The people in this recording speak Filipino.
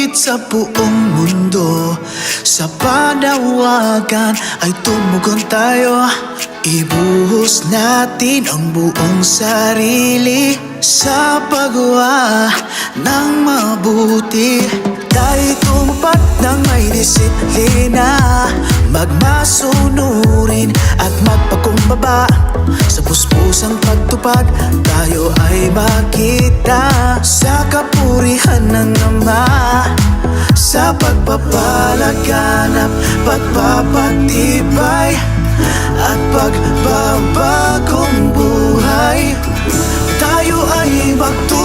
higit sa buong mundo. Sa panawagan ay tumugon tayo. Ibuhos natin ang buong sarili sa paggawa ng mabuti. Tayo'y tumpat ng may disiplina, magmasunurin at magpakumbaba. Sa puspusang pagtupad, tayo ay makita sa kapurihan ng Ama. Sa pagpapalaganap, pagpapatibay at pagbabagong buhay, tayo ay magtulungan